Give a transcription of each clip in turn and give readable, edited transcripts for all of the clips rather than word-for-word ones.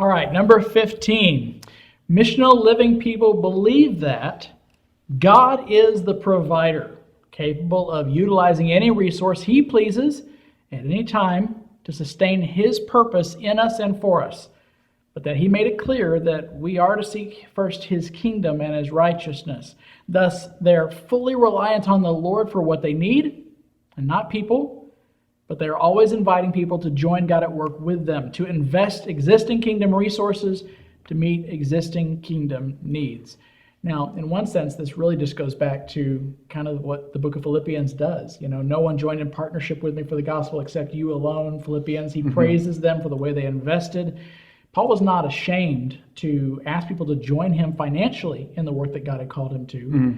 All right, number 15. Missional living people believe that God is the provider, capable of utilizing any resource He pleases at any time to sustain His purpose in us and for us, but that He made it clear that we are to seek first His kingdom and His righteousness. Thus, they're fully reliant on the Lord for what they need, and not people, but they're always inviting people to join God at work with them, to invest existing kingdom resources to meet existing kingdom needs. Now, in one sense, this really just goes back to kind of what the book of Philippians does. You know, no one joined in partnership with me for the gospel except you alone, Philippians. He praises them for the way they invested. Paul was not ashamed to ask people to join him financially in the work that God had called him to.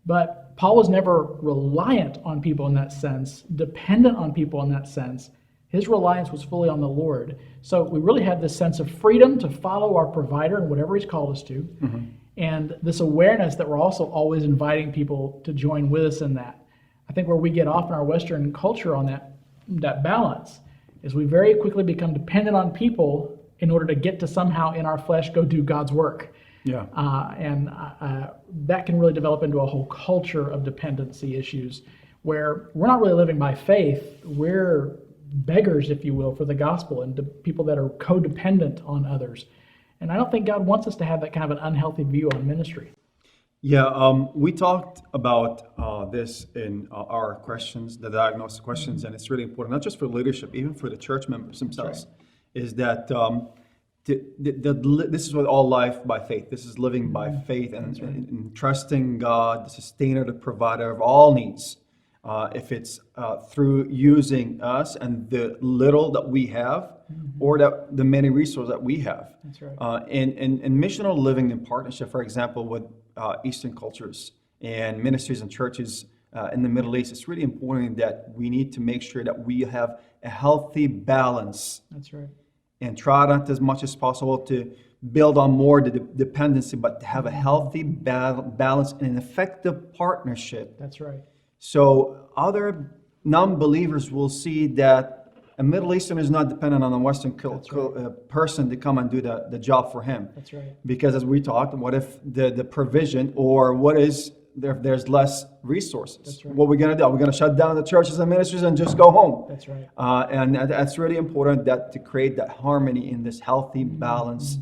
But Paul was never reliant on people in that sense, dependent on people in that sense. His reliance was fully on the Lord. So we really have this sense of freedom to follow our provider in whatever He's called us to. And this awareness that we're also always inviting people to join with us in that. I think where we get off in our Western culture on that balance is we very quickly become dependent on people in order to get to somehow in our flesh go do God's work. Yeah. And that can really develop into a whole culture of dependency issues where we're not really living by faith. We're beggars, if you will, for the gospel and people that are codependent on others. And I don't think God wants us to have that kind of an unhealthy view on ministry. Yeah, we talked about this in our questions, the diagnosis questions, and it's really important, not just for leadership, even for the church members themselves, is that this is what all life by faith. This is living by faith and trusting God, the sustainer, the provider of all needs. If it's through using us and the little that we have, or the many resources that we have. That's right. In missional living in partnership, for example, with Eastern cultures and ministries and churches in the Middle East, it's really important that we need to make sure that we have a healthy balance. That's right. And try not as much as possible to build on more the dependency, but to have a healthy balance and an effective partnership. That's right. So other non-believers will see that a Middle Eastern is not dependent on a Western person to come and do the job for him. That's right. Because as we talked, what if the provision, or what is if there's less resources? That's right. What are we going to do? Are we going to shut down the churches and ministries and just go home? That's right. And that's really important, that to create that harmony in this healthy balance,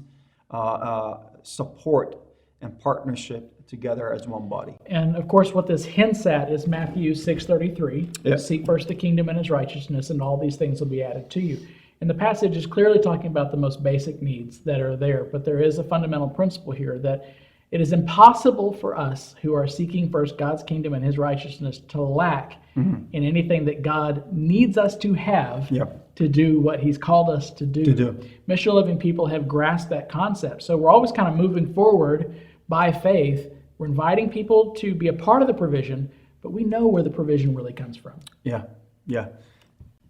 support and partnership together as one body. And of course, what this hints at is Matthew 6:33. Yeah. Seek first the kingdom and His righteousness, and all these things will be added to you. And the passage is clearly talking about the most basic needs that are there, but there is a fundamental principle here that it is impossible for us who are seeking first God's kingdom and His righteousness to lack in anything that God needs us to have to do what He's called us to do. Missional living people have grasped that concept. So we're always kind of moving forward by faith. We're inviting people to be a part of the provision, but we know where the provision really comes from. Yeah,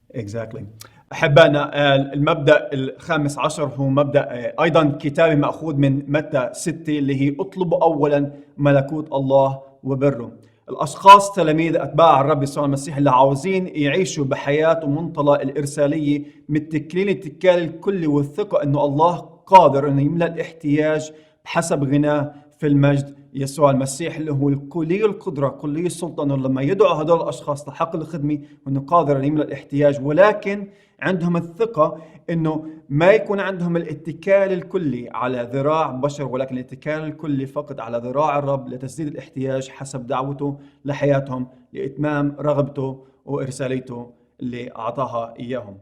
exactly. أحبائنا، المبدأ الخامس عشر هو مبدأ أيضا كتابي مأخوذ من متى 6 اللي هي اطلبوا أولا ملكوت الله وبره. الأشخاص تلاميذ أتباع الرب يسوع المسيح اللي عاوزين يعيشوا بحياة ومنطلق الإرسالية متكلين الاتكال الكلي والثقة إنه الله قادر إنه يملأ الاحتياج بحسب غناه في المجد يسوع المسيح، اللي هو كلي القدرة كلي السلطة، إنه لما يدعو هذول الأشخاص لحق الخدمة إنه قادر أن يملأ الاحتياج، ولكن عندهم الثقة إنه ما يكون عندهم الاتكال الكلي على ذراع بشر، ولكن الاتكال الكلي فقط على ذراع الرب لتسديد الاحتياج حسب دعوته لحياتهم، لإتمام رغبته وإرساليته اللي أعطاها إياهم.